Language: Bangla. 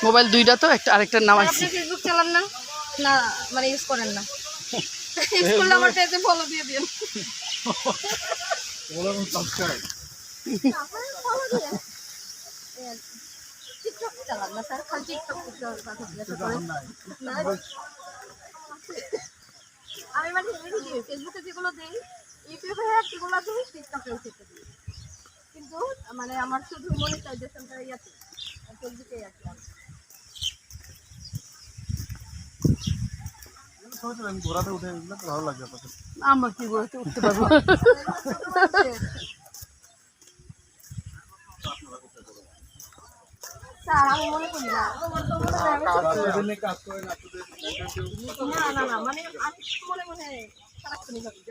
মোবাইল দুইটা তো, একটা আরেকটার নাম আছে। ফেসবুক চালান না? না মানে ইউজ করেন না? ইউজ করলে আমার পেজে ফলো দিয়ে দিন। টিকটক চালান না স্যার? খালি টিকটক আমি মানে ফেসবুকে যেগুলো দিই, ইউটিউবে যেগুলো দিই, টিকটকেও সেটা দিই। কিন্তু মানে আমার শুধু মনিটাইজেশনটা ইয়াতে ফেসবুকে আছে। ঘোরাতে উঠে ভালো লাগবে। আমরা কি ঘোরাতে উঠতে পারবো? স্যার আমি মনে করি না, না মানে আমি মনে সারাক্ষণই ভাবি